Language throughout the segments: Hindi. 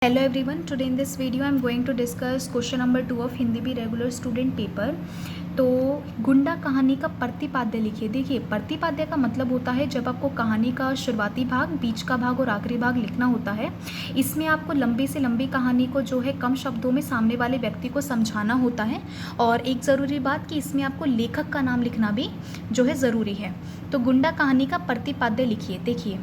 Hello everyone, today in this video I am going to discuss question number 2 of Hindi भी रेगुलर स्टूडेंट पेपर। तो गुंडा कहानी का प्रतिपाद्य लिखिए। देखिए, प्रतिपाद्य का मतलब होता है जब आपको कहानी का शुरुआती भाग, बीच का भाग और आखिरी भाग लिखना होता है। इसमें आपको लंबी से लंबी कहानी को जो है कम शब्दों में सामने वाले व्यक्ति को समझाना होता है। और एक ज़रूरी बात कि इसमें आपको लेखक का नाम लिखना भी जो है ज़रूरी है। तो गुंडा कहानी का प्रतिपाद्य लिखिए। देखिए,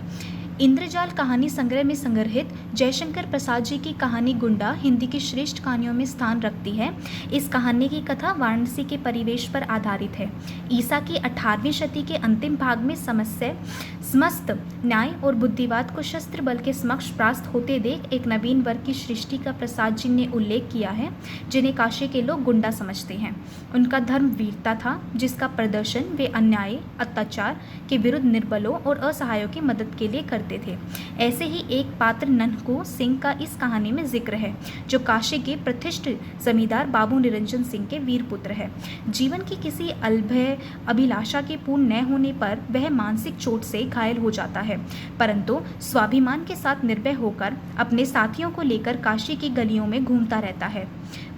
इंद्रजाल कहानी संग्रह में संग्रहित जयशंकर प्रसाद जी की कहानी गुंडा हिंदी की श्रेष्ठ कहानियों में स्थान रखती है। इस कहानी की कथा वाराणसी के परिवेश पर आधारित है। ईसा की 18वीं शती के अंतिम भाग में समस्त न्याय और बुद्धिवाद को शस्त्र बल के समक्ष परास्त होते देख एक नवीन वर्ग की सृष्टि का प्रसाद जी ने उल्लेख किया है, जिन्हें काशी के लोग गुंडा समझते हैं। उनका धर्म वीरता था, जिसका प्रदर्शन वे अन्याय अत्याचार के विरुद्ध निर्बलों और असहायों की मदद के लिए करते थे। ऐसे ही एक पात्र नन्हकू सिंह का इस कहानी में जिक्र है, जो काशी के प्रतिष्ठित जमींदार बाबू निरंजन सिंह के वीर पुत्र है। जीवन की किसी अलभ्य अभिलाषा के पूर्ण न होने पर वह मानसिक चोट से घायल हो जाता है, परंतु स्वाभिमान के साथ निर्भय होकर अपने साथियों को लेकर काशी की गलियों में घूमता रहता है।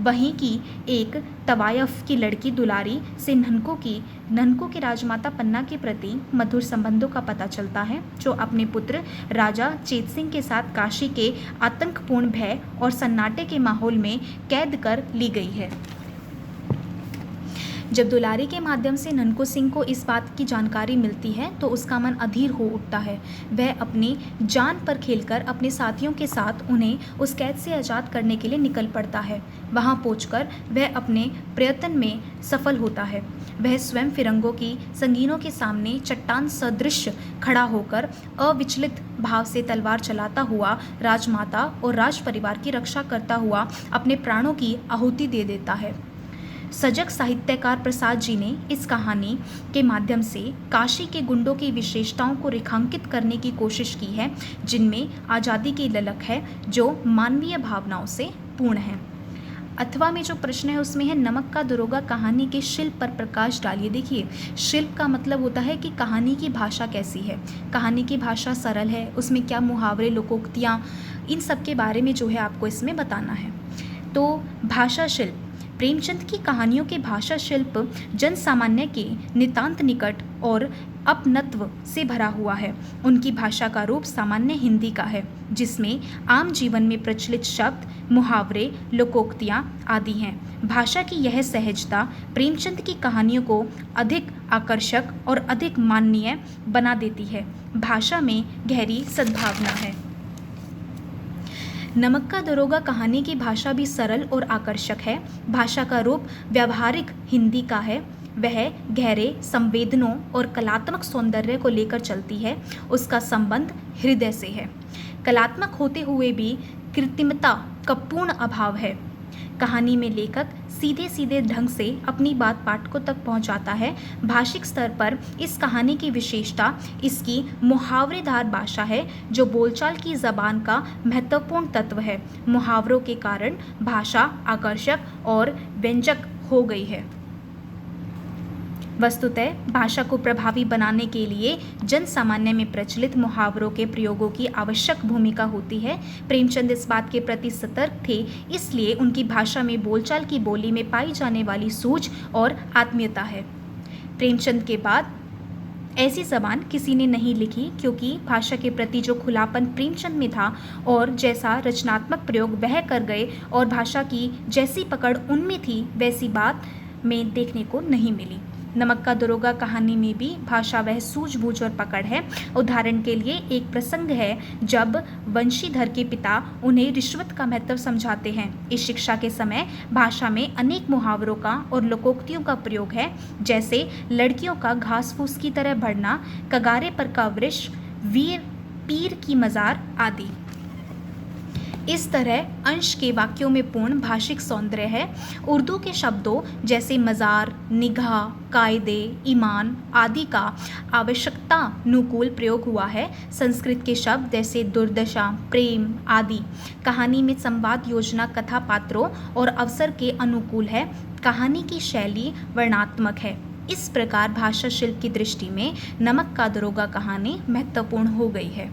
वहीं की एक तवायफ की लड़की दुलारी से नन्हकू के राजमाता पन्ना के प्रति मधुर संबंधों का पता चलता है, जो अपने पुत्र राजा चेत सिंह के साथ काशी के आतंकपूर्ण भय और सन्नाटे के माहौल में कैद कर ली गई है। जब दुलारी के माध्यम से नन्हकू सिंह को इस बात की जानकारी मिलती है तो उसका मन अधीर हो उठता है। वह अपनी जान पर खेलकर अपने साथियों के साथ उन्हें उस कैद से आज़ाद करने के लिए निकल पड़ता है। वहां पहुंचकर वह अपने प्रयत्न में सफल होता है। वह स्वयं फिरंगों की संगीनों के सामने चट्टान सदृश खड़ा होकर अविचलित भाव से तलवार चलाता हुआ राजमाता और राज परिवार की रक्षा करता हुआ अपने प्राणों की आहुति दे देता है। सजग साहित्यकार प्रसाद जी ने इस कहानी के माध्यम से काशी के गुंडों की विशेषताओं को रेखांकित करने की कोशिश की है, जिनमें आज़ादी की ललक है, जो मानवीय भावनाओं से पूर्ण है। अथवा में जो प्रश्न है उसमें है, नमक का दरोगा कहानी के शिल्प पर प्रकाश डालिए। देखिए, शिल्प का मतलब होता है कि कहानी की भाषा कैसी है। कहानी की भाषा सरल है, उसमें क्या मुहावरे, लोकोक्तियाँ, इन सब के बारे में जो है आपको इसमें बताना है। तो भाषा शिल्प, प्रेमचंद की कहानियों के भाषा शिल्प जन सामान्य के नितांत निकट और अपनत्व से भरा हुआ है। उनकी भाषा का रूप सामान्य हिंदी का है, जिसमें आम जीवन में प्रचलित शब्द, मुहावरे, लोकोक्तियाँ आदि हैं। भाषा की यह सहजता प्रेमचंद की कहानियों को अधिक आकर्षक और अधिक माननीय बना देती है। भाषा में गहरी सद्भावना है। नमक का दरोगा कहानी की भाषा भी सरल और आकर्षक है। भाषा का रूप व्यावहारिक हिंदी का है। वह गहरे संवेदनों और कलात्मक सौंदर्य को लेकर चलती है। उसका संबंध हृदय से है। कलात्मक होते हुए भी कृत्रिमता का पूर्ण अभाव है। कहानी में लेखक सीधे सीधे ढंग से अपनी बात पाठकों तक पहुंचाता है। भाषिक स्तर पर इस कहानी की विशेषता इसकी मुहावरेदार भाषा है, जो बोलचाल की जबान का महत्वपूर्ण तत्व है। मुहावरों के कारण भाषा आकर्षक और व्यंजक हो गई है। वस्तुतः भाषा को प्रभावी बनाने के लिए जन सामान्य में प्रचलित मुहावरों के प्रयोगों की आवश्यक भूमिका होती है। प्रेमचंद इस बात के प्रति सतर्क थे, इसलिए उनकी भाषा में बोलचाल की बोली में पाई जाने वाली सूझ और आत्मीयता है। प्रेमचंद के बाद ऐसी जबान किसी ने नहीं लिखी, क्योंकि भाषा के प्रति जो खुलापन प्रेमचंद में था और जैसा रचनात्मक प्रयोग वह कर गए और भाषा की जैसी पकड़ उनमें थी, वैसी बात में देखने को नहीं मिली। नमक का दरोगा कहानी में भी भाषा वह सूझबूझ और पकड़ है। उदाहरण के लिए एक प्रसंग है जब वंशीधर के पिता उन्हें रिश्वत का महत्व समझाते हैं। इस शिक्षा के समय भाषा में अनेक मुहावरों का और लोकोक्तियों का प्रयोग है, जैसे लड़कियों का घास फूस की तरह बढ़ना, कगारे पर का वृक्ष, वीर पीर की मजार आदि। इस तरह अंश के वाक्यों में पूर्ण भाषिक सौंदर्य है। उर्दू के शब्दों जैसे मज़ार, निगाह, कायदे, ईमान आदि का आवश्यकतानुकूल प्रयोग हुआ है। संस्कृत के शब्द जैसे दुर्दशा, प्रेम आदि कहानी में संवाद योजना, कथा पात्रों और अवसर के अनुकूल है। कहानी की शैली वर्णनात्मक है। इस प्रकार भाषा शिल्प की दृष्टि में नमक का दरोगा कहानी महत्वपूर्ण हो गई है।